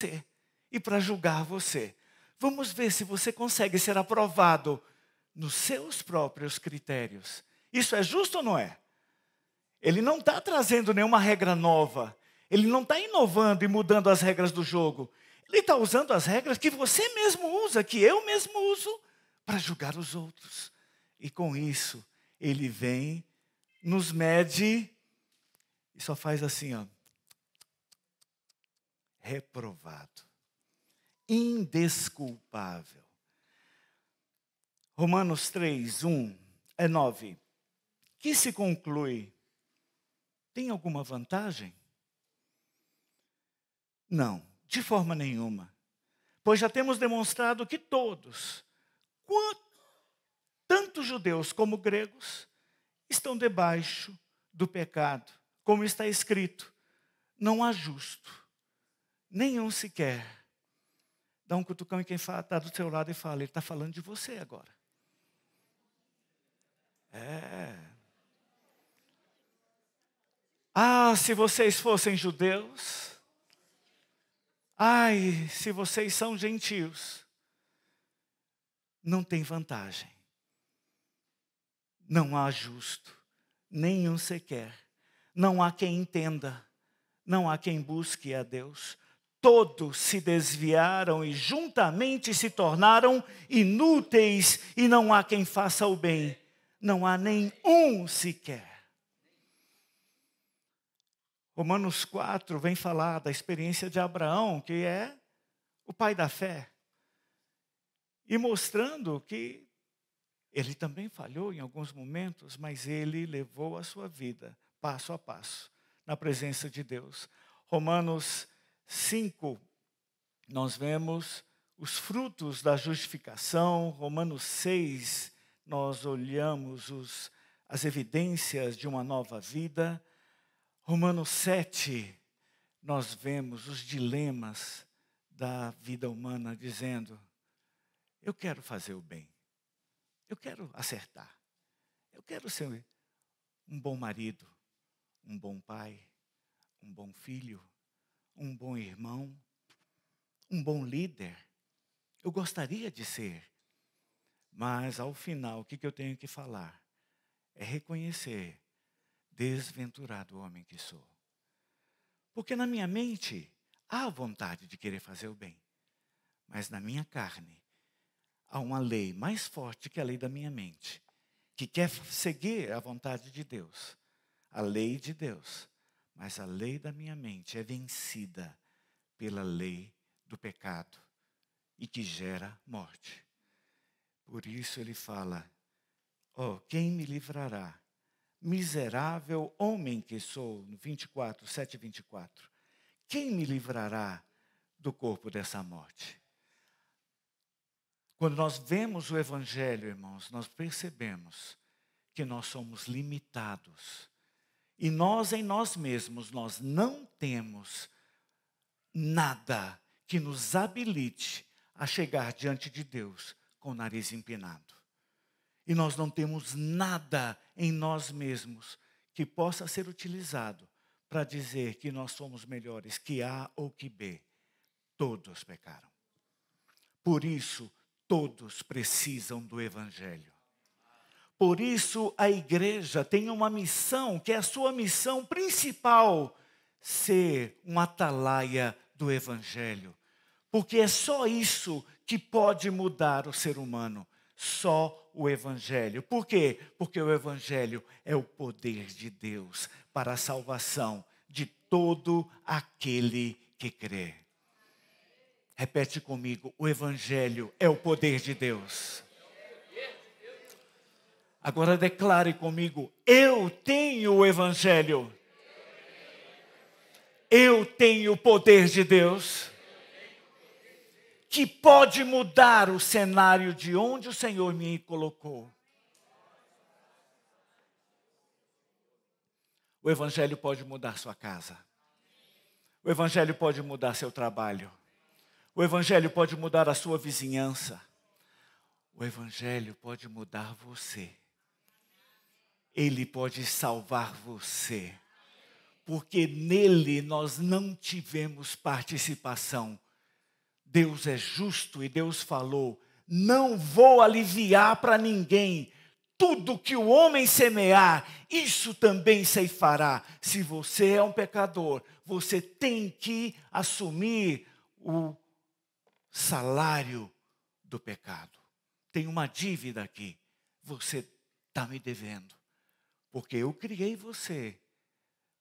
você e para julgar você. Vamos ver se você consegue ser aprovado nos seus próprios critérios. Isso é justo ou não é? Ele não está trazendo nenhuma regra nova. Ele não está inovando e mudando as regras do jogo. Ele está usando as regras que você mesmo usa, que eu mesmo uso, para julgar os outros. E com isso, ele vem, nos mede e só faz assim, ó. Reprovado. Indesculpável. Romanos 3, 9. Que se conclui? Tem alguma vantagem? Não, de forma nenhuma. Pois já temos demonstrado que todos, tanto judeus como gregos, estão debaixo do pecado. Como está escrito, não há justo, nenhum sequer. Dá um cutucão em quem está do seu lado e fala, ele está falando de você agora. Ah, se vocês fossem judeus. Ai, se vocês são gentios. Não tem vantagem. Não há justo, nenhum sequer. Não há quem entenda. Não há quem busque a Deus. Todos se desviaram e juntamente se tornaram inúteis. E não há quem faça o bem. Não há nenhum sequer. Romanos 4 vem falar da experiência de Abraão, que é o pai da fé. E mostrando que ele também falhou em alguns momentos, mas ele levou a sua vida passo a passo na presença de Deus. Romanos 5, nós vemos os frutos da justificação. Romanos 6, nós olhamos as evidências de uma nova vida. Romanos 7, nós vemos os dilemas da vida humana, dizendo, eu quero fazer o bem, eu quero acertar, eu quero ser um bom marido, um bom pai, um bom filho, um bom irmão, um bom líder. Eu gostaria de ser, mas ao final, o que eu tenho que falar? É reconhecer, desventurado homem que sou. Porque na minha mente, há vontade de querer fazer o bem. Mas na minha carne, há uma lei mais forte que a lei da minha mente. Que quer seguir a vontade de Deus. A lei de Deus. Mas a lei da minha mente é vencida pela lei do pecado. E que gera morte. Por isso ele fala, quem me livrará? Miserável homem que sou, no 24, 7 e 24. Quem me livrará do corpo dessa morte? Quando nós vemos o Evangelho, irmãos, nós percebemos que nós somos limitados. E nós, em nós mesmos, nós não temos nada que nos habilite a chegar diante de Deus com o nariz empinado. E nós não temos nada em nós mesmos que possa ser utilizado para dizer que nós somos melhores que A ou que B. Todos pecaram. Por isso, todos precisam do Evangelho. Por isso, a igreja tem uma missão, que é a sua missão principal, ser um atalaia do Evangelho. Porque é só isso que pode mudar o ser humano. Só o Evangelho. Por quê? Porque o Evangelho é o poder de Deus para a salvação de todo aquele que crê. Repete comigo, o Evangelho é o poder de Deus. Agora declare comigo, eu tenho o Evangelho. Eu tenho o poder de Deus. Que pode mudar o cenário de onde o Senhor me colocou. O Evangelho pode mudar sua casa. O Evangelho pode mudar seu trabalho. O Evangelho pode mudar a sua vizinhança. O Evangelho pode mudar você. Ele pode salvar você. Porque nele nós não tivemos participação. Deus é justo e Deus falou: não vou aliviar para ninguém. Tudo que o homem semear, isso também ceifará. Se você é um pecador, você tem que assumir o salário do pecado. Tem uma dívida aqui. Você está me devendo. Porque eu criei você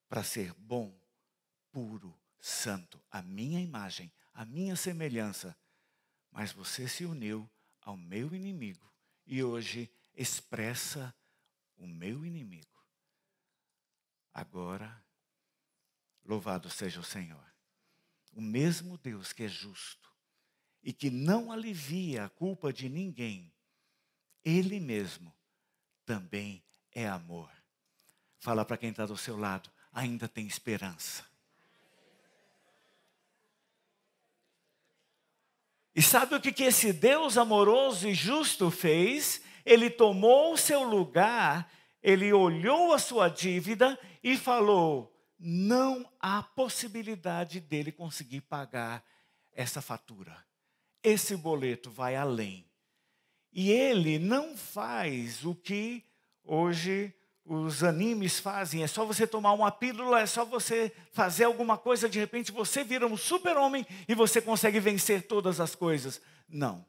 para ser bom, puro, santo, a minha imagem, a minha semelhança. Mas você se uniu ao meu inimigo e hoje expressa o meu inimigo. Agora, louvado seja o Senhor. O mesmo Deus que é justo e que não alivia a culpa de ninguém, Ele mesmo também é amor. Fala para quem está do seu lado, ainda tem esperança. E sabe o que esse Deus amoroso e justo fez? Ele tomou o seu lugar, ele olhou a sua dívida e falou: não há possibilidade dele conseguir pagar essa fatura. Esse boleto vai além. E ele não faz o que hoje os animes fazem. É só você tomar uma pílula, é só você fazer alguma coisa, de repente você vira um super-homem e você consegue vencer todas as coisas. Não.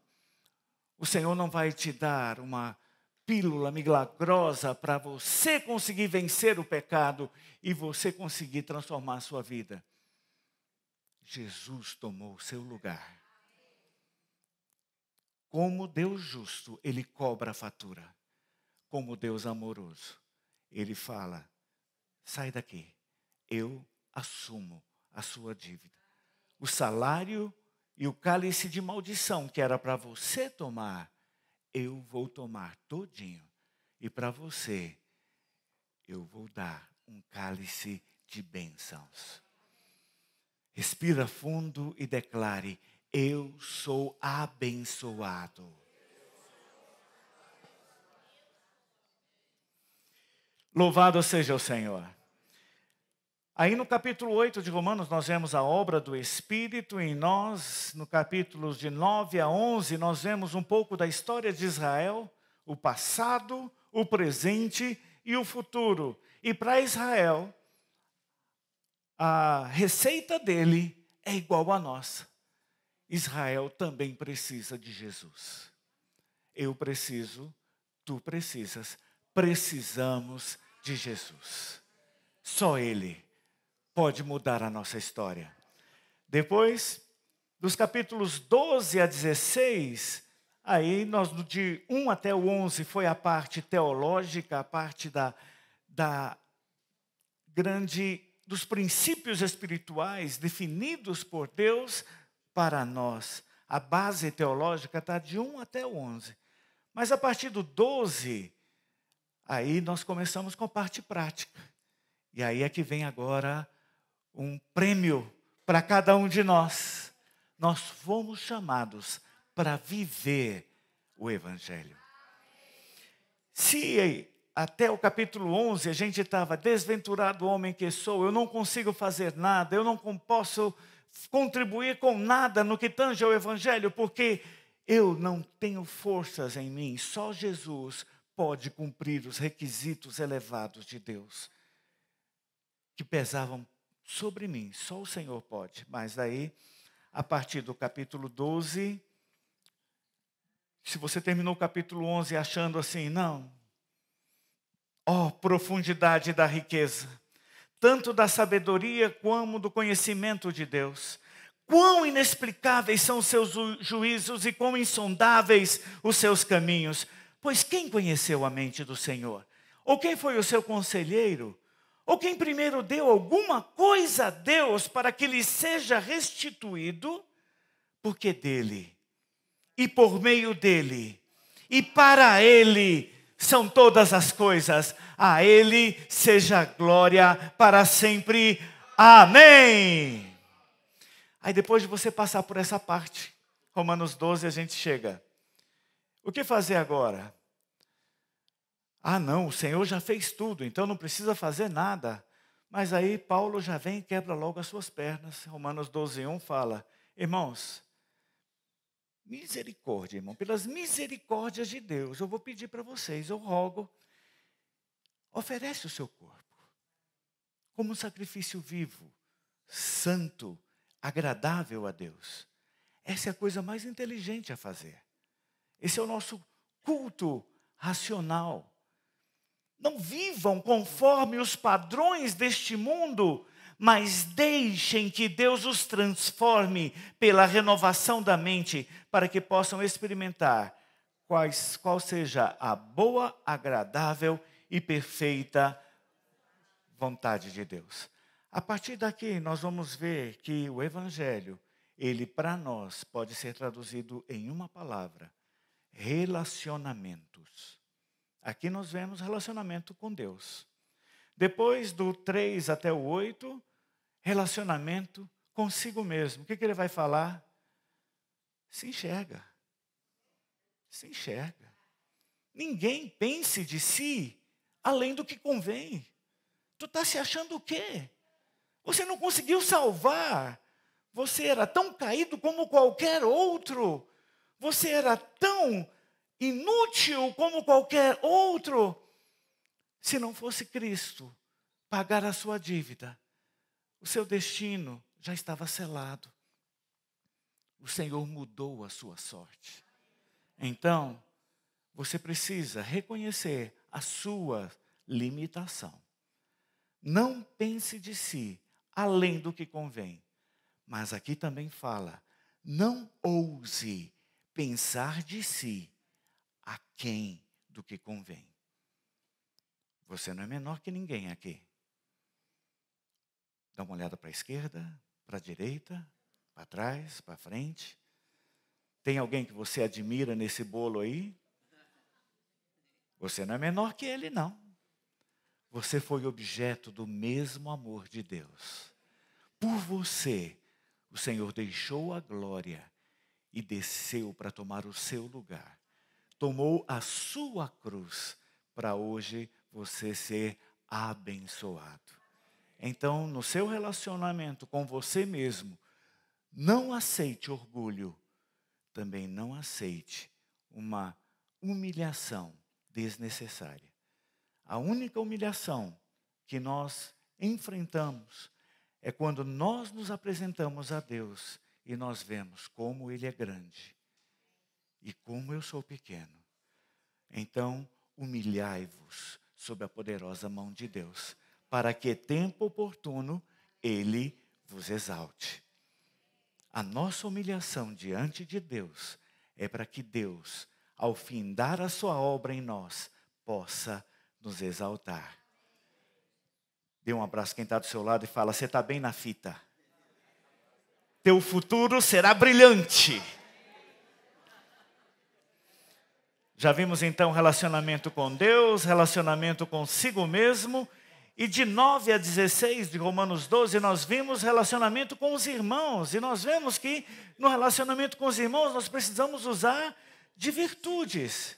O Senhor não vai te dar uma pílula milagrosa para você conseguir vencer o pecado e você conseguir transformar a sua vida. Jesus tomou o seu lugar. Como Deus justo, Ele cobra a fatura. Como Deus amoroso, Ele fala: sai daqui, eu assumo a sua dívida. O salário e o cálice de maldição que era para você tomar, eu vou tomar todinho. E para você, eu vou dar um cálice de bênçãos. Respira fundo e declare: eu sou abençoado. Louvado seja o Senhor. Aí no capítulo 8 de Romanos nós vemos a obra do Espírito em nós. No capítulo de 9 a 11 nós vemos um pouco da história de Israel, o passado, o presente e o futuro. E para Israel, a receita dele é igual à nossa. Israel também precisa de Jesus. Eu preciso, tu precisas, precisamos de Jesus. Só Ele pode mudar a nossa história. Depois, dos capítulos 12 a 16, aí nós de 1 até o 11 foi a parte teológica, a parte dos princípios espirituais definidos por Deus para nós. A base teológica está de 1 até o 11. Mas a partir do 12, aí nós começamos com a parte prática. E aí é que vem agora um prêmio para cada um de nós. Nós fomos chamados para viver o Evangelho. Se até o capítulo 11 a gente estava: desventurado homem que sou, eu não consigo fazer nada, eu não posso contribuir com nada no que tange ao Evangelho, porque eu não tenho forças em mim, só Jesus pode cumprir os requisitos elevados de Deus, que pesavam sobre mim, só o Senhor pode. Mas aí, a partir do capítulo 12, se você terminou o capítulo 11 achando assim, não, profundidade da riqueza, tanto da sabedoria como do conhecimento de Deus. Quão inexplicáveis são os seus juízos e quão insondáveis os seus caminhos. Pois quem conheceu a mente do Senhor? Ou quem foi o seu conselheiro? Ou quem primeiro deu alguma coisa a Deus para que lhe seja restituído? Porque dele, e por meio dele, e para ele são todas as coisas. A ele seja glória para sempre. Amém. Aí depois de você passar por essa parte, Romanos 12, a gente chega. O que fazer agora? Não, o Senhor já fez tudo, então não precisa fazer nada. Mas aí Paulo já vem e quebra logo as suas pernas. Romanos 12, 1 fala: irmãos, Misericórdia, irmão. Pelas misericórdias de Deus, eu vou pedir para vocês, eu rogo, oferece o seu corpo como um sacrifício vivo, santo, agradável a Deus. Essa é a coisa mais inteligente a fazer. Esse é o nosso culto racional. Não vivam conforme os padrões deste mundo, mas deixem que Deus os transforme pela renovação da mente, para que possam experimentar qual seja a boa, agradável e perfeita vontade de Deus. A partir daqui, nós vamos ver que o Evangelho, ele para nós pode ser traduzido em uma palavra: relacionamentos. Aqui nós vemos relacionamento com Deus. Depois do 3 até o 8, relacionamento consigo mesmo. O que ele vai falar? Se enxerga. Se enxerga. Ninguém pense de si além do que convém. Tu está se achando o quê? Você não conseguiu salvar. Você era tão caído como qualquer outro. Você era tão inútil como qualquer outro. Se não fosse Cristo pagar a sua dívida, o seu destino já estava selado. O Senhor mudou a sua sorte. Então, você precisa reconhecer a sua limitação. Não pense de si além do que convém. Mas aqui também fala, não ouse pensar de si aquém do que convém. Você não é menor que ninguém aqui. Dá uma olhada para a esquerda, para a direita, para trás, para frente. Tem alguém que você admira nesse bolo aí? Você não é menor que ele, não. Você foi objeto do mesmo amor de Deus. Por você, o Senhor deixou a glória e desceu para tomar o seu lugar. Tomou a sua cruz para hoje você ser abençoado. Então, no seu relacionamento com você mesmo, não aceite orgulho. Também não aceite uma humilhação desnecessária. A única humilhação que nós enfrentamos é quando nós nos apresentamos a Deus e nós vemos como Ele é grande e como eu sou pequeno. Então, humilhai-vos sob a poderosa mão de Deus, para que tempo oportuno Ele vos exalte. A nossa humilhação diante de Deus é para que Deus, ao findar a sua obra em nós, possa nos exaltar. Dê um abraço a quem está do seu lado e fala, você está bem na fita. Teu futuro será brilhante. Já vimos então relacionamento com Deus, relacionamento consigo mesmo. E de 9 a 16 de Romanos 12, nós vimos relacionamento com os irmãos. E nós vemos que no relacionamento com os irmãos nós precisamos usar de virtudes.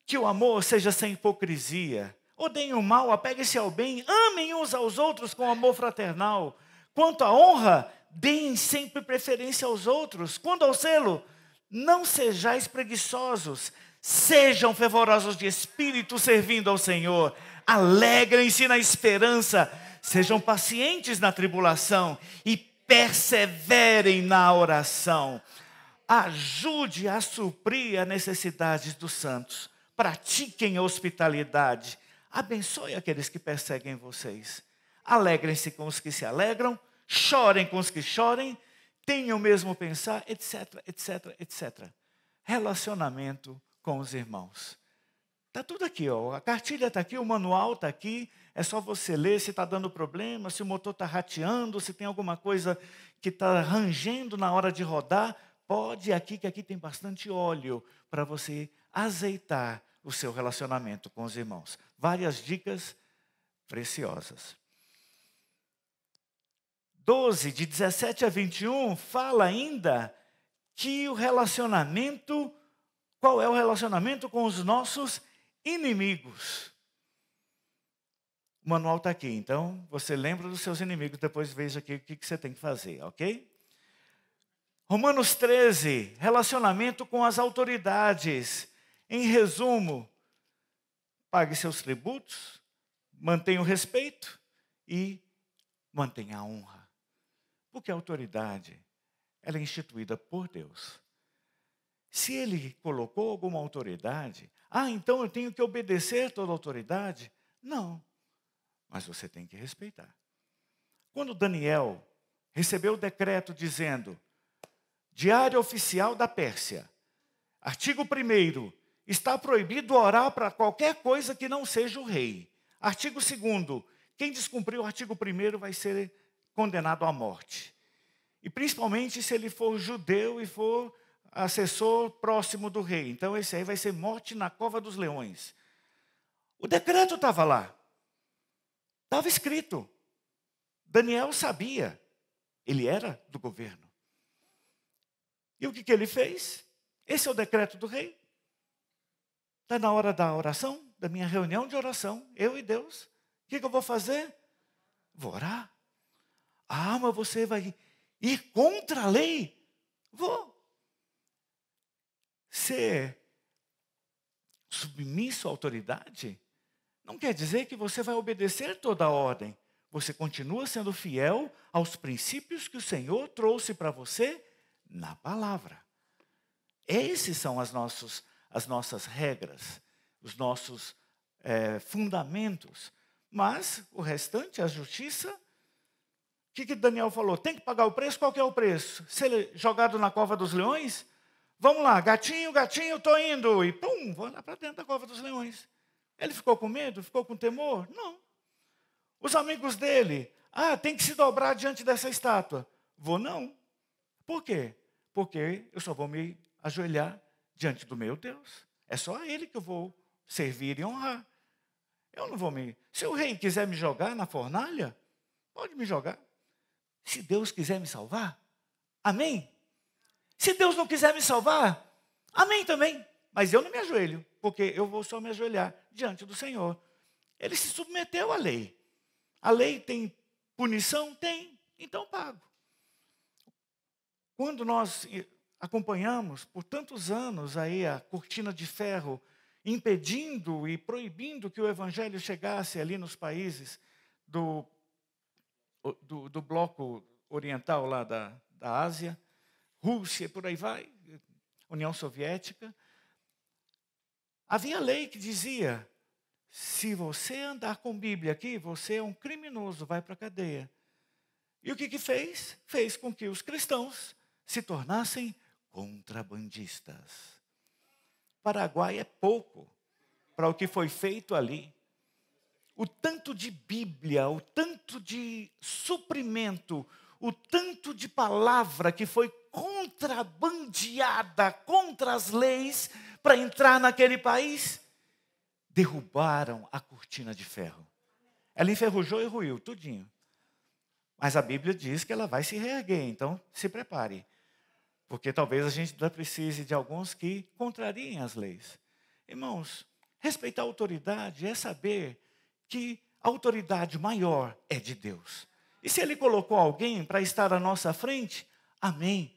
Que o amor seja sem hipocrisia. Odeiem o mal, apeguem-se ao bem. Amem uns aos outros com amor fraternal. Quanto à honra, deem sempre preferência aos outros. Quanto ao zelo, não sejais preguiçosos. Sejam fervorosos de espírito, servindo ao Senhor. Alegrem-se na esperança. Sejam pacientes na tribulação. E perseverem na oração. Ajude a suprir as necessidades dos santos. Pratiquem a hospitalidade. Abençoe aqueles que perseguem vocês. Alegrem-se com os que se alegram. Chorem com os que chorem. Tenham o mesmo pensar, etc, etc, etc. Relacionamento com os irmãos. Está tudo aqui, ó. A cartilha está aqui, o manual está aqui. É só você ler se está dando problema, se o motor está rateando, se tem alguma coisa que está rangendo na hora de rodar. Pode ir aqui, que aqui tem bastante óleo para você azeitar o seu relacionamento com os irmãos. Várias dicas preciosas. 12, de 17 a 21, fala ainda que o relacionamento, qual é o relacionamento com os nossos inimigos. O manual está aqui, então você lembra dos seus inimigos, depois veja aqui o que você tem que fazer, ok? Romanos 13, relacionamento com as autoridades. Em resumo, pague seus tributos, mantenha o respeito e mantenha a honra. Porque a autoridade, ela é instituída por Deus. Se ele colocou alguma autoridade, então eu tenho que obedecer toda autoridade? Não, mas você tem que respeitar. Quando Daniel recebeu o decreto dizendo, Diário Oficial da Pérsia, artigo 1º, está proibido orar para qualquer coisa que não seja o rei. Artigo 2º, quem descumprir o artigo 1º vai ser condenado à morte. E principalmente se ele for judeu e for assessor próximo do rei. Então esse aí vai ser morte na cova dos leões. O decreto estava lá. Estava escrito. Daniel sabia. Ele era do governo. E o que ele fez? Esse é o decreto do rei. Está na hora da oração, da minha reunião de oração, eu e Deus. O que eu vou fazer? Vou orar. Mas você vai ir contra a lei? Vou. Ser submisso à autoridade não quer dizer que você vai obedecer toda a ordem. Você continua sendo fiel aos princípios que o Senhor trouxe para você na palavra. Esses são as nossas regras, os nossos fundamentos. Mas o restante, a justiça, o que Daniel falou? Tem que pagar o preço? Qual que é o preço? Ser jogado na cova dos leões? Vamos lá, gatinho, estou indo. E pum, vou lá para dentro da cova dos leões. Ele ficou com medo? Ficou com temor? Não. Os amigos dele, tem que se dobrar diante dessa estátua. Vou não. Por quê? Porque eu só vou me ajoelhar diante do meu Deus. É só a Ele que eu vou servir e honrar. Eu não vou me... Se o rei quiser me jogar na fornalha, pode me jogar. Se Deus quiser me salvar, amém? Se Deus não quiser me salvar, amém também. Mas eu não me ajoelho, porque eu vou só me ajoelhar diante do Senhor. Ele se submeteu à lei. A lei tem punição? Tem. Então pago. Quando nós acompanhamos por tantos anos aí a cortina de ferro, impedindo e proibindo que o evangelho chegasse ali nos países do bloco oriental lá da Ásia, Rússia, por aí vai, União Soviética, havia lei que dizia, se você andar com Bíblia aqui, você é um criminoso, vai para a cadeia. E o que fez? Fez com que os cristãos se tornassem contrabandistas. Paraguai é pouco para o que foi feito ali. O tanto de Bíblia, o tanto de suprimento, o tanto de palavra que foi contrabandeada contra as leis para entrar naquele país, derrubaram a cortina de ferro. Ela enferrujou e ruiu, tudinho. Mas a Bíblia diz que ela vai se reerguer, então se prepare. Porque talvez a gente ainda precise de alguns que contrariem as leis. Irmãos, respeitar a autoridade é saber que a autoridade maior é de Deus. E se Ele colocou alguém para estar à nossa frente, amém.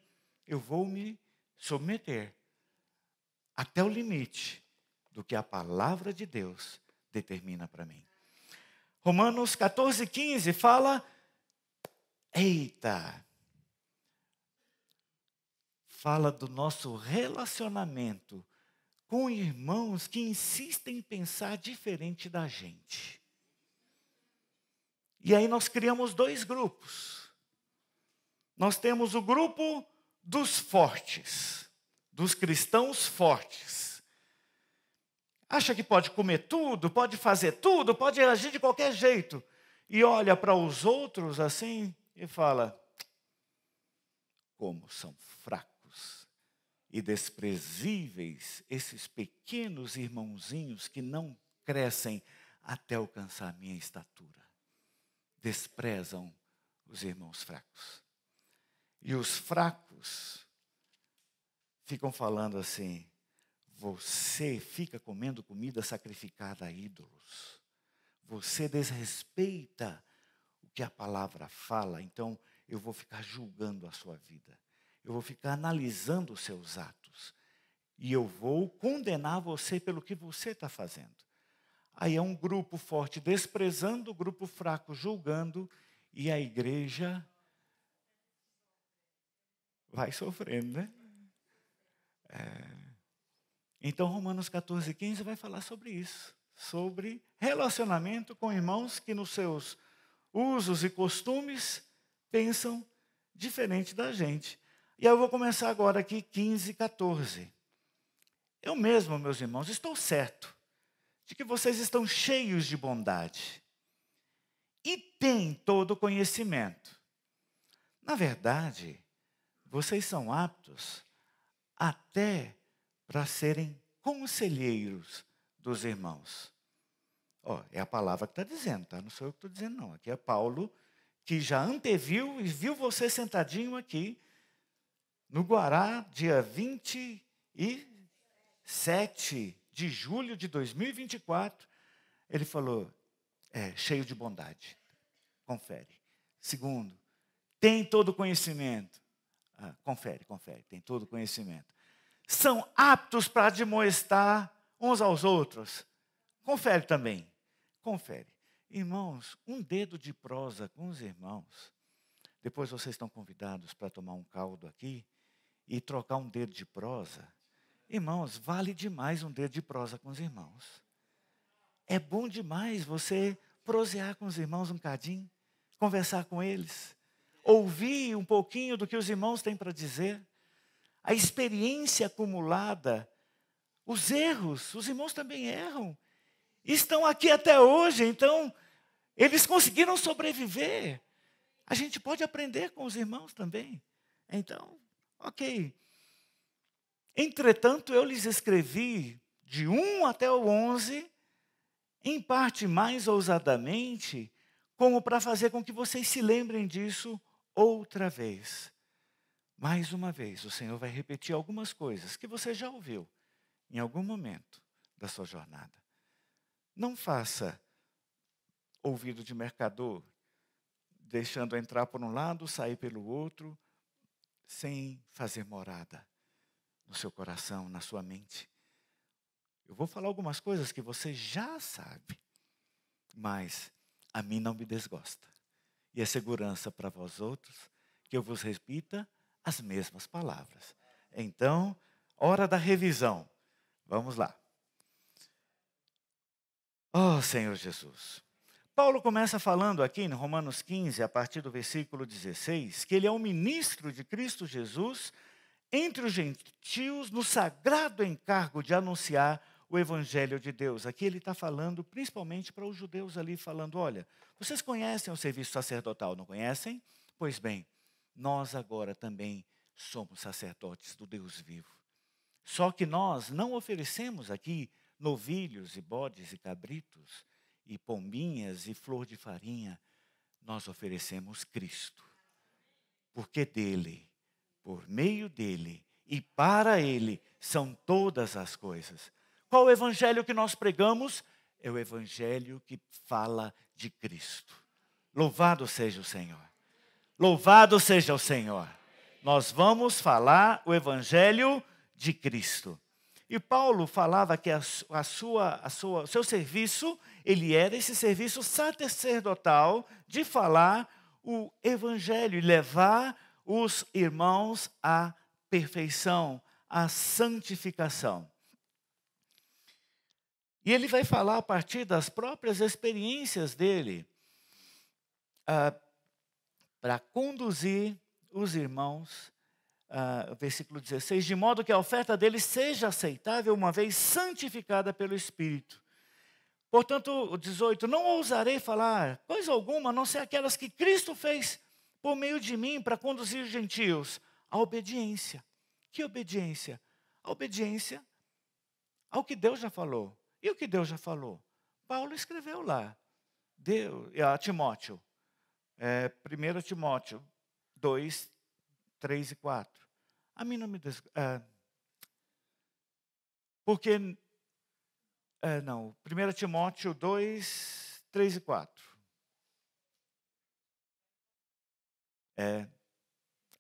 Eu vou me submeter até o limite do que a palavra de Deus determina para mim. Romanos 14:15 fala, fala do nosso relacionamento com irmãos que insistem em pensar diferente da gente. E aí nós criamos 2 grupos. Nós temos o grupo dos fortes, dos cristãos fortes. Acha que pode comer tudo, pode fazer tudo, pode agir de qualquer jeito. E olha para os outros assim e fala, como são fracos e desprezíveis esses pequenos irmãozinhos que não crescem até alcançar a minha estatura. Desprezam os irmãos fracos. E os fracos ficam falando assim, você fica comendo comida sacrificada a ídolos. Você desrespeita o que a palavra fala, então eu vou ficar julgando a sua vida. eu vou ficar analisando os seus atos. E eu vou condenar você pelo que você está fazendo. Aí é um grupo forte desprezando, o grupo fraco julgando, e a igreja vai sofrendo, né? Então, Romanos 14:15 vai falar sobre isso. Sobre relacionamento com irmãos que nos seus usos e costumes pensam diferente da gente. E eu vou começar agora aqui, 15, 14. Eu mesmo, meus irmãos, estou certo de que vocês estão cheios de bondade e têm todo o conhecimento. Na verdade, vocês são aptos até para serem conselheiros dos irmãos. É a palavra que está dizendo, tá? Não sou eu que estou dizendo, não. Aqui é Paulo, que já anteviu e viu você sentadinho aqui, no Guará, dia 27 de julho de 2024. Ele falou, cheio de bondade. Confere. Segundo, tem todo conhecimento. Confere, tem todo conhecimento. São aptos para admoestar uns aos outros. Confere também. Confere. Irmãos, um dedo de prosa com os irmãos. Depois vocês estão convidados para tomar um caldo aqui e trocar um dedo de prosa. Irmãos, vale demais um dedo de prosa com os irmãos. É bom demais você prosear com os irmãos um cadinho, conversar com eles, ouvir um pouquinho do que os irmãos têm para dizer. A experiência acumulada, os erros, os irmãos também erram. Estão aqui até hoje, então eles conseguiram sobreviver. A gente pode aprender com os irmãos também. Então, ok. Entretanto, eu lhes escrevi de 1 até o 11, em parte mais ousadamente, como para fazer com que vocês se lembrem disso outra vez. Mais uma vez, o Senhor vai repetir algumas coisas que você já ouviu em algum momento da sua jornada. Não faça ouvido de mercador, deixando entrar por um lado, sair pelo outro, sem fazer morada no seu coração, na sua mente. Eu vou falar algumas coisas que você já sabe, mas a mim não me desgosta. E é segurança para vós outros que eu vos repita as mesmas palavras. Então, hora da revisão. Vamos lá. Oh, Senhor Jesus. Paulo começa falando aqui em Romanos 15, a partir do versículo 16, que ele é um ministro de Cristo Jesus entre os gentios no sagrado encargo de anunciar o evangelho de Deus. Aqui ele está falando principalmente para os judeus ali, falando, olha, vocês conhecem o serviço sacerdotal, não conhecem? Pois bem, nós agora também somos sacerdotes do Deus vivo. Só que nós não oferecemos aqui novilhos e bodes e cabritos, e pombinhas e flor de farinha. Nós oferecemos Cristo. Porque dele, por meio dele e para ele são todas as coisas. Qual o evangelho que nós pregamos? É o evangelho que fala de Cristo. Louvado seja o Senhor. Louvado seja o Senhor. Nós vamos falar o evangelho de Cristo. E Paulo falava que o seu serviço, ele era esse serviço sacerdotal de falar o evangelho e levar os irmãos à perfeição, à santificação. E ele vai falar a partir das próprias experiências dele, para conduzir os irmãos, versículo 16, de modo que a oferta deles seja aceitável, uma vez santificada pelo Espírito. Portanto, o 18, não ousarei falar coisa alguma, a não ser aquelas que Cristo fez por meio de mim para conduzir os gentios à obediência. Que obediência? A obediência ao que Deus já falou. E o que Deus já falou? Paulo escreveu lá, a Timóteo, 1 Timóteo 2, 3 e 4. A mim não me porque, 1 Timóteo 2, 3 e 4.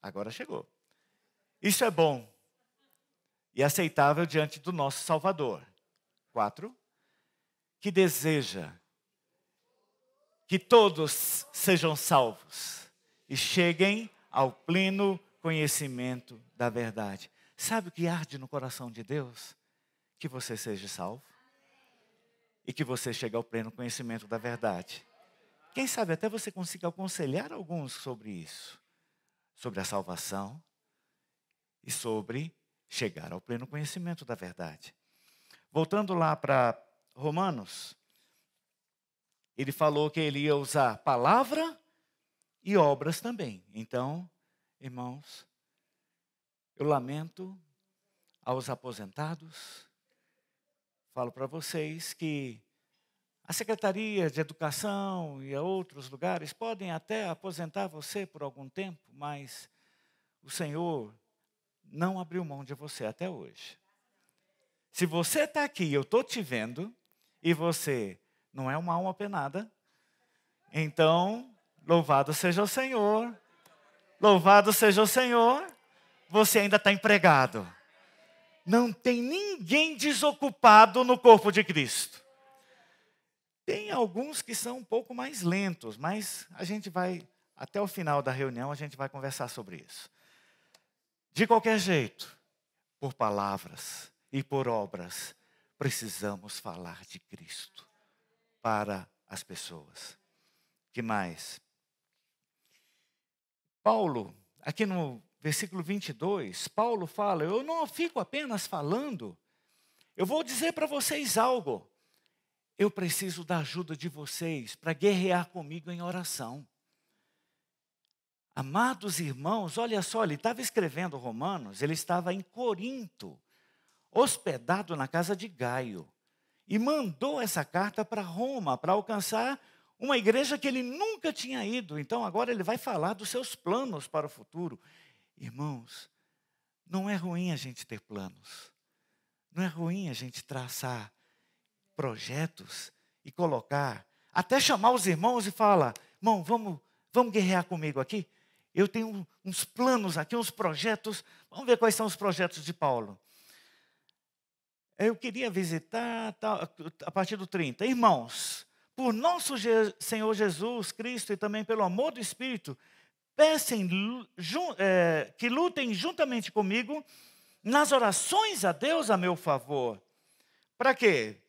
Agora chegou. Isso é bom e aceitável diante do nosso Salvador. 4, que deseja que todos sejam salvos e cheguem ao pleno conhecimento da verdade. Sabe o que arde no coração de Deus? Que você seja salvo e que você chegue ao pleno conhecimento da verdade. Quem sabe até você consiga aconselhar alguns sobre isso, sobre a salvação e sobre chegar ao pleno conhecimento da verdade. Voltando lá para Romanos, ele falou que ele ia usar palavra e obras também. Então, irmãos, eu lamento aos aposentados, falo para vocês que a Secretaria de Educação e outros lugares podem até aposentar você por algum tempo, mas o Senhor não abriu mão de você até hoje. Se você está aqui, eu estou te vendo, e você não é uma alma penada, então, louvado seja o Senhor, louvado seja o Senhor, você ainda está empregado. Não tem ninguém desocupado no corpo de Cristo. Tem alguns que são um pouco mais lentos, mas a gente vai, até o final da reunião, a gente vai conversar sobre isso. De qualquer jeito, por palavras e por obras, precisamos falar de Cristo para as pessoas. Que mais? Paulo, aqui no versículo 22, Paulo fala, eu não fico apenas falando, eu vou dizer para vocês algo. Eu preciso da ajuda de vocês para guerrear comigo em oração. Amados irmãos, olha só, ele estava escrevendo Romanos, ele estava em Corinto, hospedado na casa de Gaio, e mandou essa carta para Roma, para alcançar uma igreja que ele nunca tinha ido. Então agora ele vai falar dos seus planos para o futuro. Irmãos, não é ruim a gente ter planos, não é ruim a gente traçar projetos e colocar, até chamar os irmãos e falar, irmão, vamos guerrear comigo aqui? Eu tenho uns planos aqui, uns projetos, vamos ver quais são os projetos de Paulo. Eu queria visitar, a partir do 30, irmãos, por nosso Senhor Jesus Cristo e também pelo amor do Espírito, peçam que lutem juntamente comigo nas orações a Deus a meu favor. Para quê?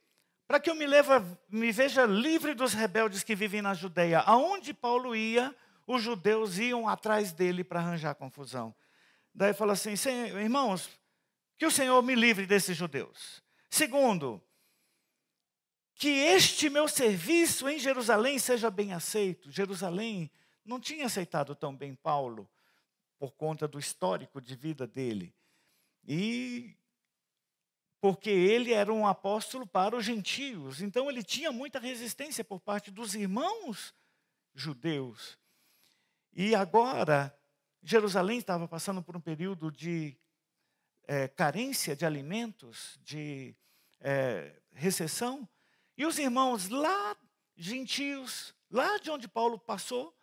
Para que eu me veja livre dos rebeldes que vivem na Judeia. Aonde Paulo ia, os judeus iam atrás dele para arranjar confusão. Daí fala assim, irmãos, que o Senhor me livre desses judeus. Segundo, que este meu serviço em Jerusalém seja bem aceito. Jerusalém não tinha aceitado tão bem Paulo, por conta do histórico de vida dele. E porque ele era um apóstolo para os gentios. Então ele tinha muita resistência por parte dos irmãos judeus. E agora, Jerusalém estava passando por um período de carência de alimentos, de recessão. E os irmãos lá, gentios, lá de onde Paulo passou,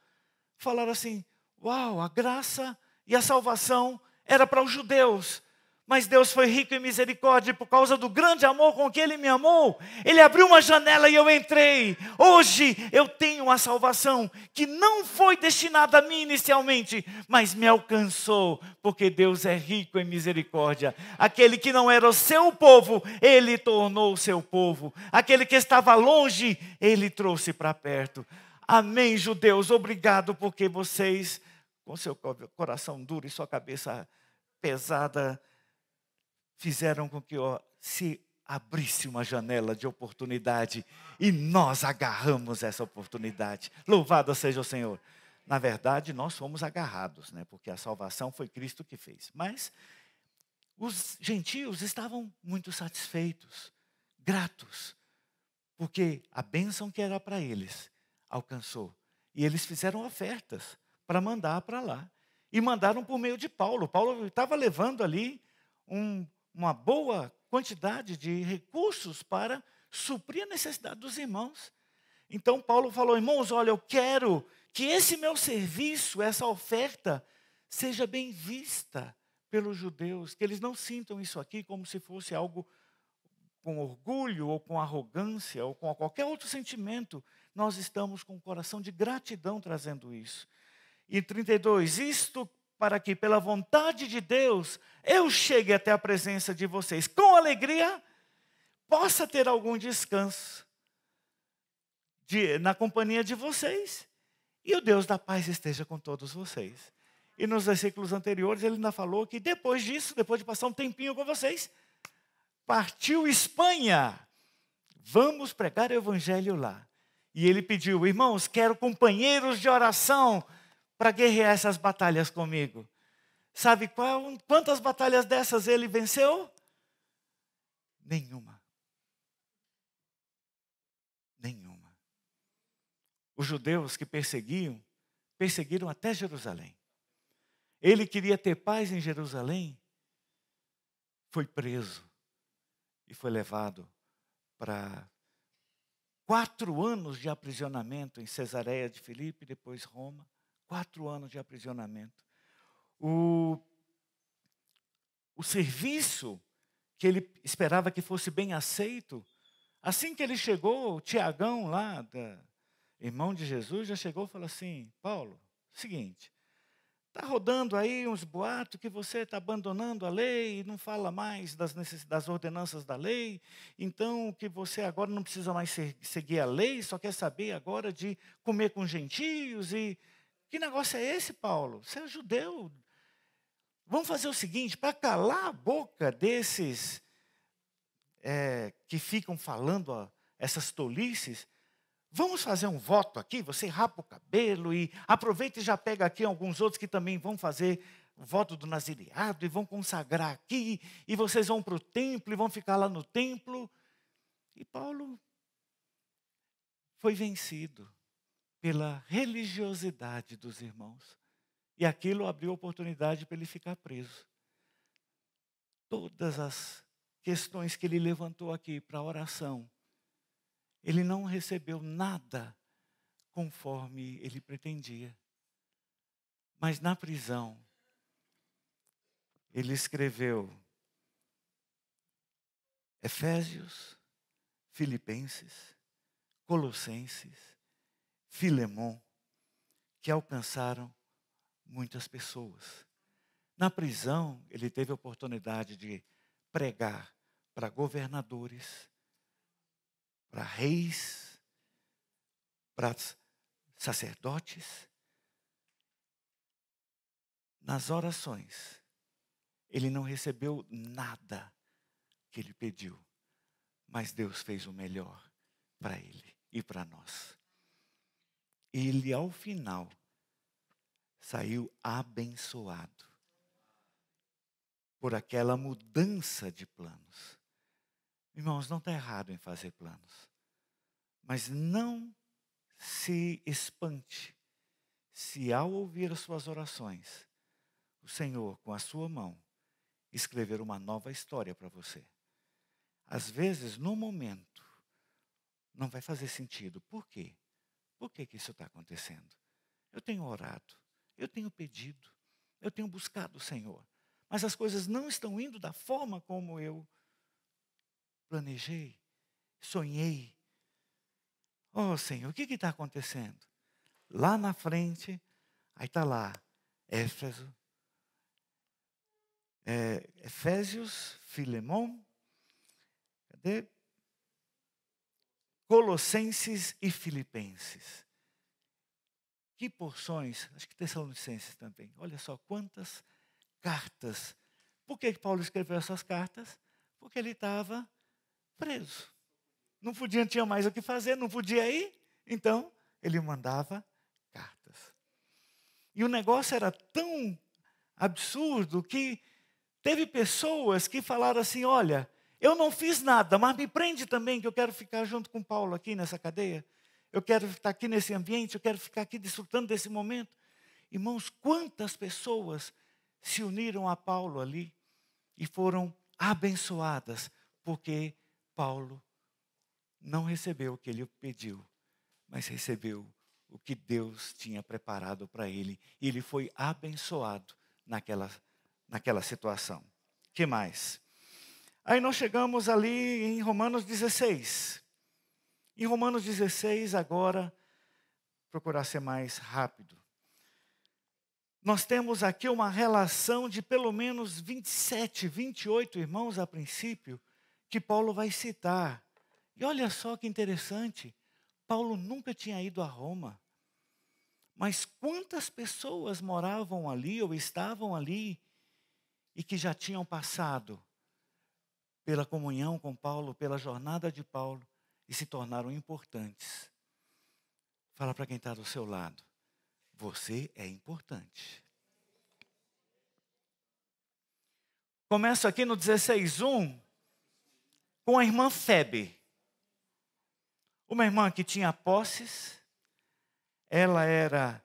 falaram assim, uau, a graça e a salvação era para os judeus. Mas Deus foi rico em misericórdia, e por causa do grande amor com que Ele me amou, Ele abriu uma janela e eu entrei. Hoje eu tenho uma salvação que não foi destinada a mim inicialmente, mas me alcançou, porque Deus é rico em misericórdia. Aquele que não era o seu povo, Ele tornou o seu povo. Aquele que estava longe, Ele trouxe para perto. Amém, judeus, obrigado, porque vocês, com seu coração duro e sua cabeça pesada, fizeram com que se abrisse uma janela de oportunidade e nós agarramos essa oportunidade. Louvado seja o Senhor. Na verdade, nós fomos agarrados, né? Porque a salvação foi Cristo que fez. Mas os gentios estavam muito satisfeitos, gratos, porque a bênção que era para eles alcançou. E eles fizeram ofertas para mandar para lá. E mandaram por meio de Paulo. Paulo estava levando ali uma boa quantidade de recursos para suprir a necessidade dos irmãos. Então Paulo falou, irmãos, olha, eu quero que esse meu serviço, essa oferta, seja bem vista pelos judeus, que eles não sintam isso aqui como se fosse algo com orgulho ou com arrogância ou com qualquer outro sentimento. Nós estamos com o coração de gratidão trazendo isso. E 32, isto para que pela vontade de Deus eu chegue até a presença de vocês com alegria, possa ter algum descanso na companhia de vocês, e o Deus da paz esteja com todos vocês. E nos versículos anteriores ele ainda falou que depois disso, depois de passar um tempinho com vocês, partiu Espanha. Vamos pregar o evangelho lá. E ele pediu, irmãos, quero companheiros de oração para guerrear essas batalhas comigo. Sabe quantas batalhas dessas ele venceu? Nenhuma. Nenhuma. Os judeus que perseguiram até Jerusalém. Ele queria ter paz em Jerusalém, foi preso e foi levado para 4 anos de aprisionamento em Cesareia de Filipe, depois Roma. 4 anos de aprisionamento. O serviço que ele esperava que fosse bem aceito, assim que ele chegou, o Tiagão lá, irmão de Jesus, já chegou e falou assim, Paulo, seguinte, está rodando aí uns boatos que você está abandonando a lei e não fala mais das ordenanças da lei, então que você agora não precisa mais seguir a lei, só quer saber agora de comer com gentios. E que negócio é esse, Paulo? Você é judeu. Vamos fazer o seguinte, para calar a boca desses que ficam falando essas tolices, vamos fazer um voto aqui, você rapa o cabelo e aproveita e já pega aqui alguns outros que também vão fazer o voto do nazireado e vão consagrar aqui, e vocês vão para o templo e vão ficar lá no templo. E Paulo foi vencido pela religiosidade dos irmãos. E aquilo abriu oportunidade para ele ficar preso. Todas as questões que ele levantou aqui para a oração, ele não recebeu nada conforme ele pretendia. Mas na prisão, ele escreveu Efésios, Filipenses, Colossenses, Filemon, que alcançaram muitas pessoas. Na prisão, ele teve a oportunidade de pregar para governadores, para reis, para sacerdotes. Nas orações, ele não recebeu nada que ele pediu, mas Deus fez o melhor para ele e para nós. Ele, ao final, saiu abençoado por aquela mudança de planos. Irmãos, não está errado em fazer planos, mas não se espante se ao ouvir as suas orações, o Senhor, com a sua mão, escrever uma nova história para você. Às vezes, no momento, não vai fazer sentido. Por quê? Por que isso está acontecendo? Eu tenho orado, eu tenho pedido, eu tenho buscado o Senhor, mas as coisas não estão indo da forma como eu planejei, sonhei. Oh, Senhor, o que está acontecendo? Lá na frente, aí está lá, Efésios, Filemon, cadê? Colossenses e Filipenses. Que porções, acho que Tessalonicenses também. Olha só quantas cartas. Por que Paulo escreveu essas cartas? Porque ele estava preso. Não tinha mais o que fazer, não podia ir. Então, ele mandava cartas. E o negócio era tão absurdo que teve pessoas que falaram assim, olha, eu não fiz nada, mas me prende também, que eu quero ficar junto com Paulo aqui nessa cadeia. Eu quero estar aqui nesse ambiente, eu quero ficar aqui desfrutando desse momento. Irmãos, quantas pessoas se uniram a Paulo ali e foram abençoadas, porque Paulo não recebeu o que ele pediu, mas recebeu o que Deus tinha preparado para ele. E ele foi abençoado naquela naquela situação. Que mais? Aí nós chegamos ali em Romanos 16. Em Romanos 16, agora, procurar ser mais rápido. Nós temos aqui uma relação de pelo menos 27, 28 irmãos a princípio, que Paulo vai citar. E olha só que interessante, Paulo nunca tinha ido a Roma. Mas quantas pessoas moravam ali ou estavam ali e que já tinham passado pela comunhão com Paulo, pela jornada de Paulo e se tornaram importantes? Fala para quem está do seu lado. Você é importante. Começo aqui no 16:1 com a irmã Febe. Uma irmã que tinha posses. Ela era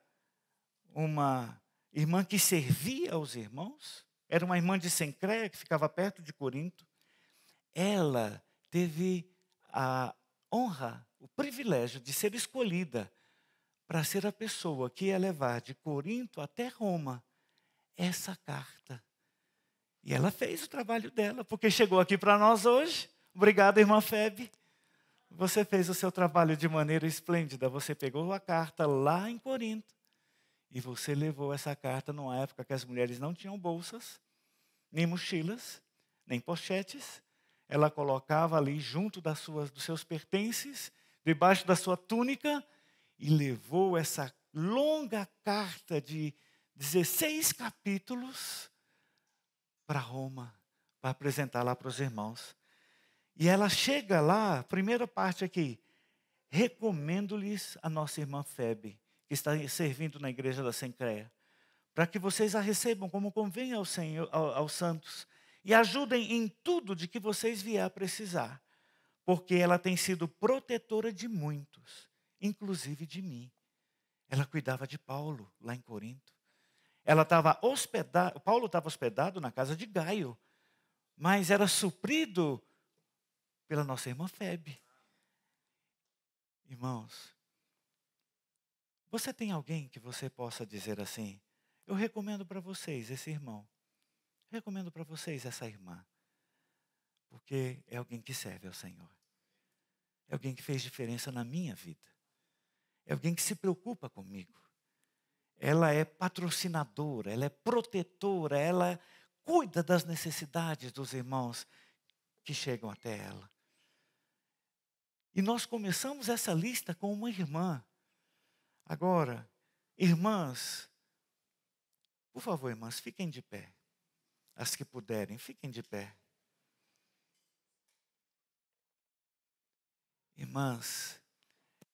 uma irmã que servia aos irmãos. Era uma irmã de Cencreia, que ficava perto de Corinto. Ela teve a honra, o privilégio de ser escolhida para ser a pessoa que ia levar de Corinto até Roma essa carta. E ela fez o trabalho dela, porque chegou aqui para nós hoje. Obrigado, irmã Febe. Você fez o seu trabalho de maneira esplêndida. Você pegou a carta lá em Corinto e você levou essa carta numa época que as mulheres não tinham bolsas, nem mochilas, nem pochetes. Ela colocava ali junto dos seus pertences, debaixo da sua túnica, e levou essa longa carta de 16 capítulos para Roma, para apresentar lá para os irmãos. E ela chega lá, primeira parte aqui, recomendo-lhes a nossa irmã Febe, que está servindo na igreja da Cencreia, para que vocês a recebam como convém ao Senhor, aos santos, e ajudem em tudo de que vocês vier a precisar, porque ela tem sido protetora de muitos, inclusive de mim. Ela cuidava de Paulo, lá em Corinto. Paulo estava hospedado na casa de Gaio, mas era suprido pela nossa irmã Febe. Irmãos, você tem alguém que você possa dizer assim: eu recomendo para vocês esse irmão, recomendo para vocês essa irmã, porque é alguém que serve ao Senhor, é alguém que fez diferença na minha vida, é alguém que se preocupa comigo, ela é patrocinadora, ela é protetora, ela cuida das necessidades dos irmãos que chegam até ela. E nós começamos essa lista com uma irmã. Agora, irmãs, por favor, irmãs, fiquem de pé. As que puderem, fiquem de pé. Irmãs,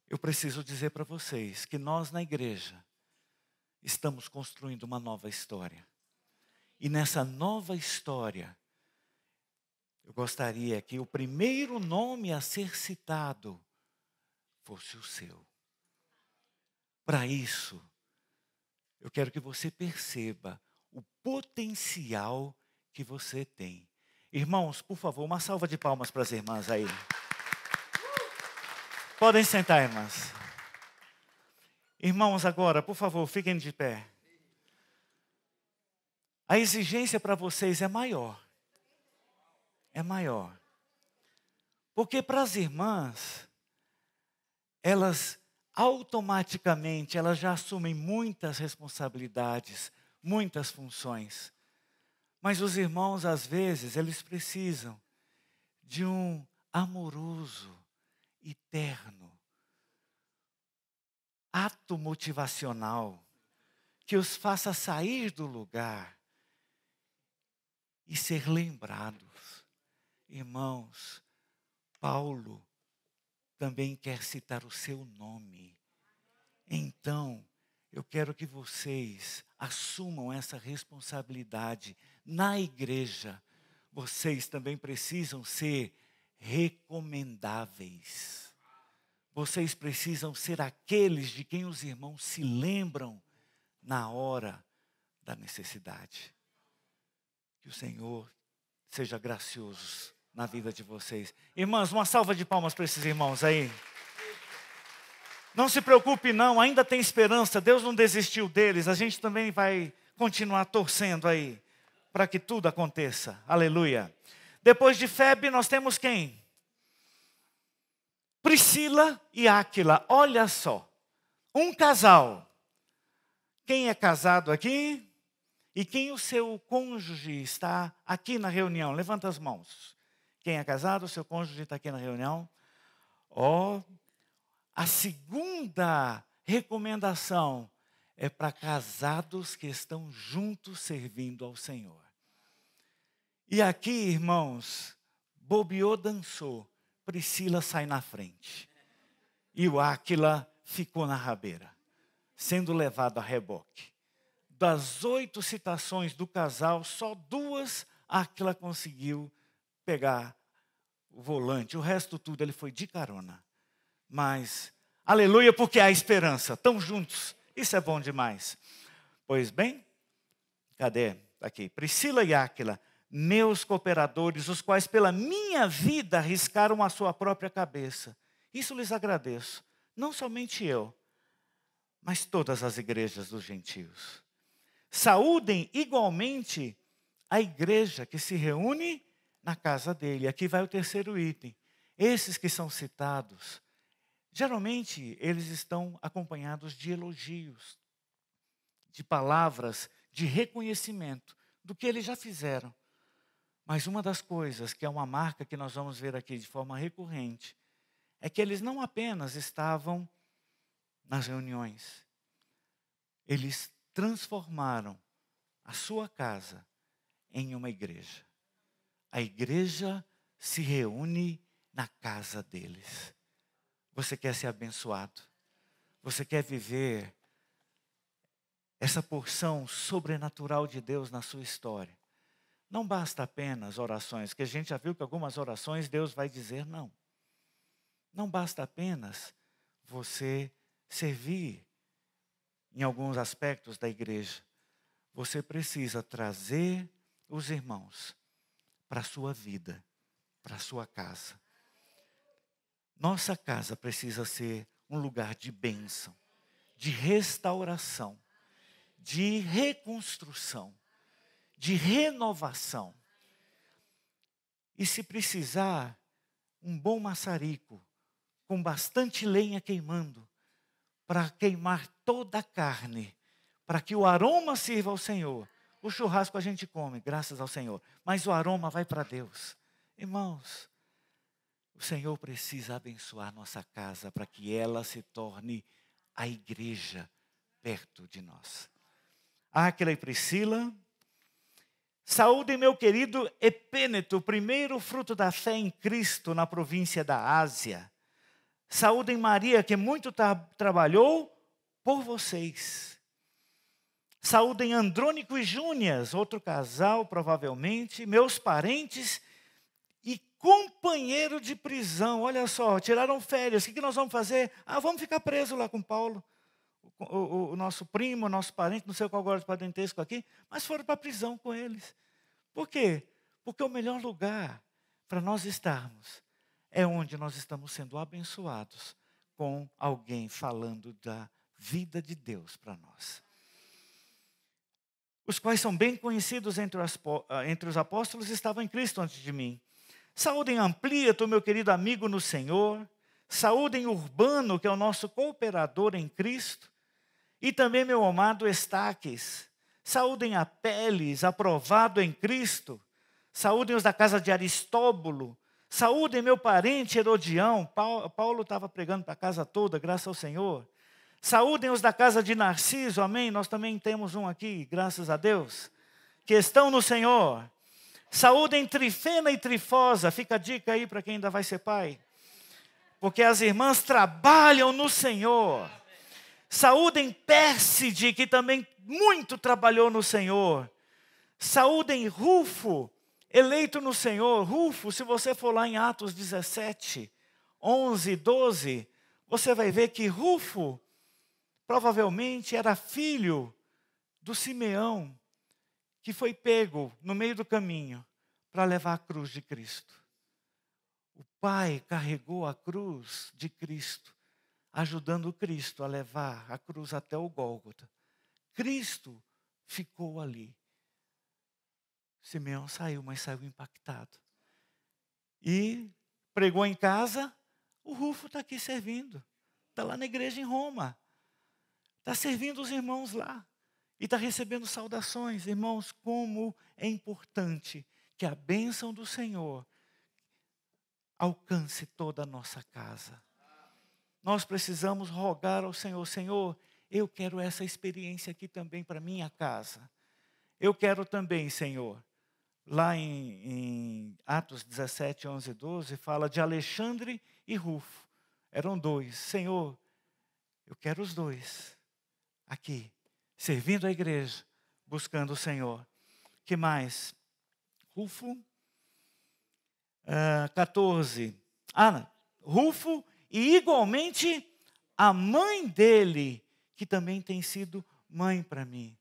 eu preciso dizer para vocês que nós na igreja estamos construindo uma nova história. E nessa nova história, eu gostaria que o primeiro nome a ser citado fosse o seu. Para isso, eu quero que você perceba o potencial que você tem. Irmãos, por favor, uma salva de palmas para as irmãs aí. Podem sentar, irmãs. Irmãos, agora, por favor, fiquem de pé. A exigência para vocês é maior. É maior. Porque para as irmãs, elas automaticamente, elas já assumem muitas responsabilidades, muitas funções. Mas os irmãos, às vezes, eles precisam de um amoroso, eterno, ato motivacional, que os faça sair do lugar e ser lembrados. Irmãos, Paulo também quer citar o seu nome. Então, eu quero que vocês assumam essa responsabilidade. Na igreja, vocês também precisam ser recomendáveis. Vocês precisam ser aqueles de quem os irmãos se lembram na hora da necessidade. Que o Senhor seja gracioso na vida de vocês. Irmãs, uma salva de palmas para esses irmãos aí. Não se preocupe não, ainda tem esperança, Deus não desistiu deles, a gente também vai continuar torcendo aí, para que tudo aconteça. Aleluia. Depois de Febe, nós temos quem? Priscila e Áquila. Olha só, um casal. Quem é casado aqui? E quem o seu cônjuge está aqui na reunião? Levanta as mãos. Quem é casado, o seu cônjuge está aqui na reunião. A segunda recomendação é para casados que estão juntos servindo ao Senhor. E aqui, irmãos, bobeou, dançou. Priscila sai na frente. E o Áquila ficou na rabeira, sendo levado a reboque. Das 8 citações do casal, só 2 Áquila conseguiu pegar o volante. O resto tudo ele foi de carona. Mas, aleluia, porque há esperança. Estão juntos. Isso é bom demais. Pois bem, cadê? Aqui. Priscila e Áquila, meus cooperadores, os quais pela minha vida arriscaram a sua própria cabeça. Isso lhes agradeço. Não somente eu, mas todas as igrejas dos gentios. Saúdem igualmente a igreja que se reúne na casa dele. Aqui vai o terceiro item. Esses que são citados, geralmente eles estão acompanhados de elogios, de palavras de reconhecimento do que eles já fizeram. Mas uma das coisas que é uma marca que nós vamos ver aqui de forma recorrente, é que eles não apenas estavam nas reuniões, eles transformaram a sua casa em uma igreja. A igreja se reúne na casa deles. Você quer ser abençoado? Você quer viver essa porção sobrenatural de Deus na sua história? Não basta apenas orações, que a gente já viu que algumas orações Deus vai dizer não. Não basta apenas você servir em alguns aspectos da igreja. Você precisa trazer os irmãos para a sua vida, para a sua casa. Nossa casa precisa ser um lugar de bênção, de restauração, de reconstrução, de renovação. E se precisar, um bom maçarico, com bastante lenha queimando, para queimar toda a carne, para que o aroma sirva ao Senhor. O churrasco a gente come, graças ao Senhor, mas o aroma vai para Deus. Irmãos, o Senhor precisa abençoar nossa casa para que ela se torne a igreja perto de nós. Áquila e Priscila, saúdem meu querido Epêneto, primeiro fruto da fé em Cristo na província da Ásia. Saúdem Maria, que muito trabalhou por vocês. Saúdem Andrônico e Júnias, outro casal provavelmente, meus parentes e companheiro de prisão. Olha só, tiraram férias, o que nós vamos fazer? Vamos ficar presos lá com Paulo, o nosso primo, o nosso parente, não sei qual agora de parentesco aqui, mas foram para a prisão com eles. Por quê? Porque o melhor lugar para nós estarmos é onde nós estamos sendo abençoados com alguém falando da vida de Deus para nós. Os quais são bem conhecidos entre os apóstolos, estavam em Cristo antes de mim. Saúdem Amplíato, meu querido amigo no Senhor. Saúdem Urbano, que é o nosso cooperador em Cristo. E também meu amado Estaques. Saúdem Apeles, aprovado em Cristo. Saúdem os da casa de Aristóbulo. Saúdem meu parente Herodião. Paulo estava pregando para a casa toda, graças ao Senhor. Saúdem os da casa de Narciso, amém? Nós também temos um aqui, graças a Deus, que estão no Senhor. Saúdem Trifena e Trifosa, fica a dica aí para quem ainda vai ser pai. Porque as irmãs trabalham no Senhor. Saúdem Pérside, que também muito trabalhou no Senhor. Saúdem Rufo, eleito no Senhor. Rufo, se você for lá em Atos 17, 11, 12, você vai ver que Rufo provavelmente era filho do Simeão, que foi pego no meio do caminho para levar a cruz de Cristo. O pai carregou a cruz de Cristo, ajudando Cristo a levar a cruz até o Gólgota. Cristo ficou ali. Simeão saiu, mas saiu impactado. E pregou em casa, o Rufo está aqui servindo. Está lá na igreja em Roma. Está servindo os irmãos lá. E está recebendo saudações. Irmãos, como é importante que a bênção do Senhor alcance toda a nossa casa. Nós precisamos rogar ao Senhor: Senhor, eu quero essa experiência aqui também para minha casa. Eu quero também, Senhor. Lá em Atos 17, 11 e 12, fala de Alexandre e Rufo. Eram dois. Senhor, eu quero os dois aqui, servindo a igreja, buscando o Senhor. Que mais? Rufo, 14. Rufo e igualmente a mãe dele, que também tem sido mãe para mim.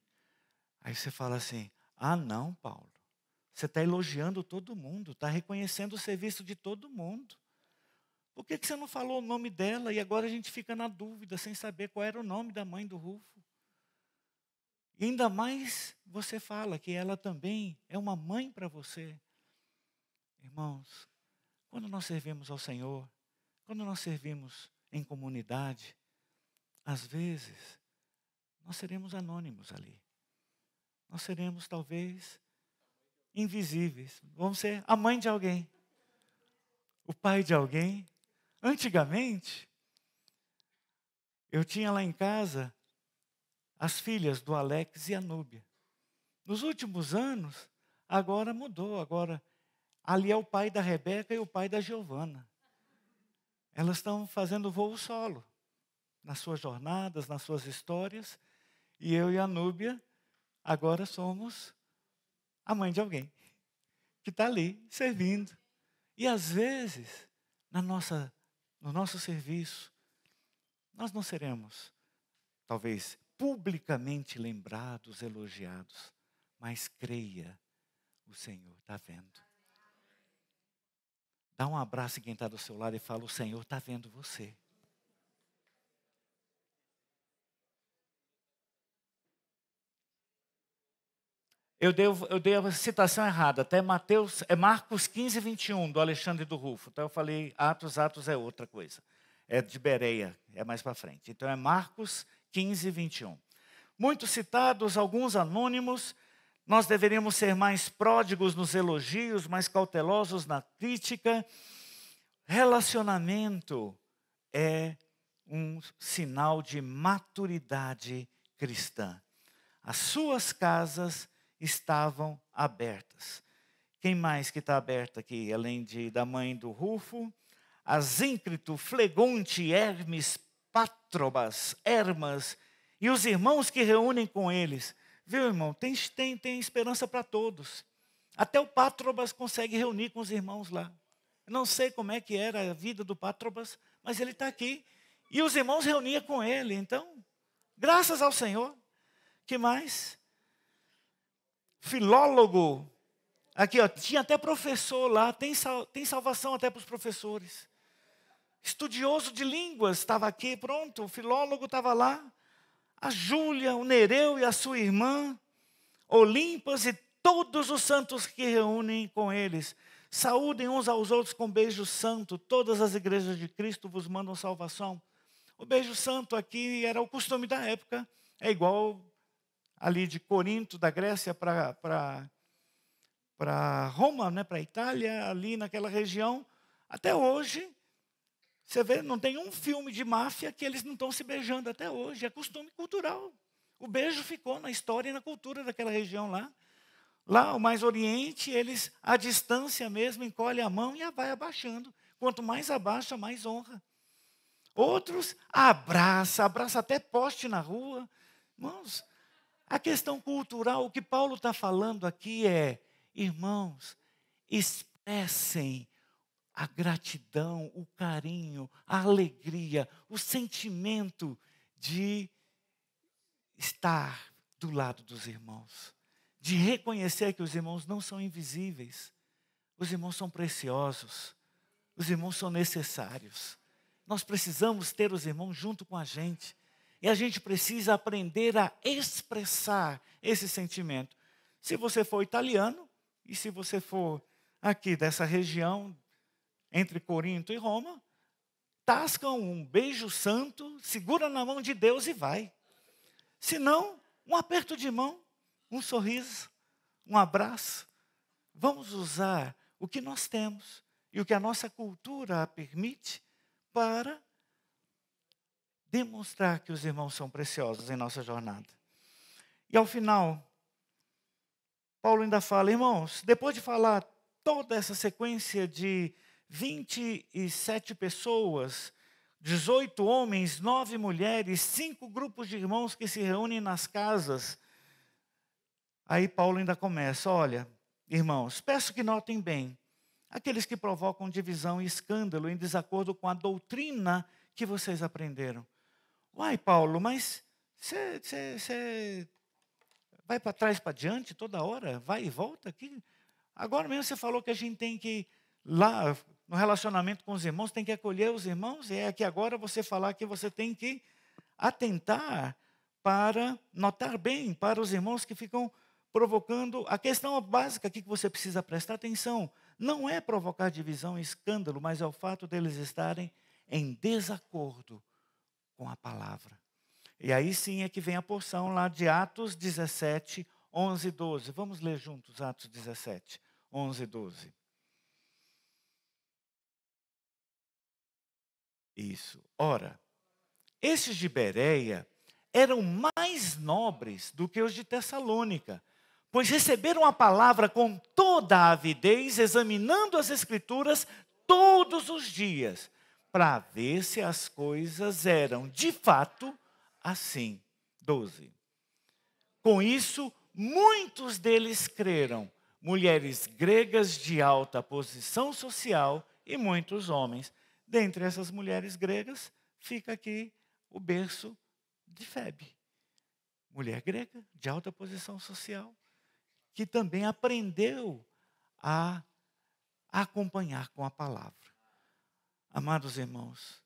Aí você fala assim: não, Paulo. Você está elogiando todo mundo, está reconhecendo o serviço de todo mundo. Por que você não falou o nome dela e agora a gente fica na dúvida, sem saber qual era o nome da mãe do Rufo? E ainda mais você fala que ela também é uma mãe para você. Irmãos, quando nós servimos ao Senhor, quando nós servimos em comunidade, às vezes, nós seremos anônimos ali. Nós seremos talvez invisíveis. Vamos ser a mãe de alguém, o pai de alguém. Antigamente, eu tinha lá em casa as filhas do Alex e a Núbia. Nos últimos anos, agora mudou. Agora, ali é o pai da Rebeca e o pai da Giovana. Elas estão fazendo voo solo, nas suas jornadas, nas suas histórias. E eu e a Núbia, agora somos a mãe de alguém, que está ali, servindo. E às vezes, no nosso serviço, nós não seremos, talvez, publicamente lembrados, elogiados, mas creia, o Senhor está vendo. Dá um abraço em quem está do seu lado e fala: o Senhor está vendo você. Eu dei a citação errada, até Marcos 15, 21, do Alexandre e do Rufo. Então eu falei Atos é outra coisa. É de Bereia, é mais para frente. Então é Marcos 15, 21. Muitos citados, alguns anônimos. Nós deveríamos ser mais pródigos nos elogios, mais cautelosos na crítica. Relacionamento é um sinal de maturidade cristã. As suas casas estavam abertas. Quem mais que está aberto aqui, além da mãe do Rufo? Asíncrito, Flegonte, Hermes, Pátrobas, Hermas e os irmãos que reúnem com eles. Viu, irmão? Tem esperança para todos. Até o Pátrobas consegue reunir com os irmãos lá. Não sei como é que era a vida do Pátrobas, mas ele está aqui. E os irmãos reuniam com ele. Então, graças ao Senhor. Que mais? Filólogo. Aqui, ó, tinha até professor lá. Tem salvação até para os professores. Estudioso de línguas estava aqui, pronto. O filólogo estava lá. A Júlia, o Nereu e a sua irmã. Olimpas e todos os santos que reúnem com eles. Saúdem uns aos outros com beijo santo. Todas as igrejas de Cristo vos mandam salvação. O beijo santo aqui era o costume da época. É igual ali de Corinto, da Grécia, para Roma, né, para a Itália, ali naquela região. Até hoje, você vê, não tem um filme de máfia que eles não estão se beijando até hoje. É costume cultural. O beijo ficou na história e na cultura daquela região lá. Lá, o mais oriente, eles, à distância mesmo, encolhem a mão e vai abaixando. Quanto mais abaixa, mais honra. Outros abraça até poste na rua. Irmãos, a questão cultural, o que Paulo está falando aqui é: irmãos, expressem a gratidão, o carinho, a alegria, o sentimento de estar do lado dos irmãos. De reconhecer que os irmãos não são invisíveis. Os irmãos são preciosos. Os irmãos são necessários. Nós precisamos ter os irmãos junto com a gente. E a gente precisa aprender a expressar esse sentimento. Se você for italiano, E se você for aqui dessa região, entre Corinto e Roma, tascam um beijo santo, segura na mão de Deus e vai. Se não, um aperto de mão, um sorriso, um abraço. Vamos usar o que nós temos e o que a nossa cultura permite para demonstrar que os irmãos são preciosos em nossa jornada. E ao final, Paulo ainda fala, irmãos, depois de falar toda essa sequência de 27 pessoas, 18 homens, 9 mulheres, 5 grupos de irmãos que se reúnem nas casas. Aí Paulo ainda começa, olha, irmãos, peço que notem bem, aqueles que provocam divisão e escândalo em desacordo com a doutrina que vocês aprenderam. Uai, Paulo, mas você vai para trás, para diante toda hora, vai e volta aqui. Agora mesmo você falou que a gente tem que, lá no relacionamento com os irmãos, tem que acolher os irmãos, e é aqui agora você falar que você tem que atentar para notar bem para os irmãos que ficam provocando. A questão básica aqui que você precisa prestar atenção, não é provocar divisão e escândalo, mas é o fato deles estarem em desacordo com a palavra. E aí sim é que vem a porção lá de Atos 17, 11 e 12. Vamos ler juntos Atos 17, 11 e 12. Isso. Ora, estes de Bereia eram mais nobres do que os de Tessalônica, pois receberam a palavra com toda a avidez, examinando as Escrituras todos os dias, para ver se as coisas eram de fato assim. 12. Com isso, muitos deles creram, mulheres gregas de alta posição social e muitos homens. Dentre essas mulheres gregas, fica aqui o berço de Febe. Mulher grega de alta posição social, que também aprendeu a acompanhar com a palavra. Amados irmãos,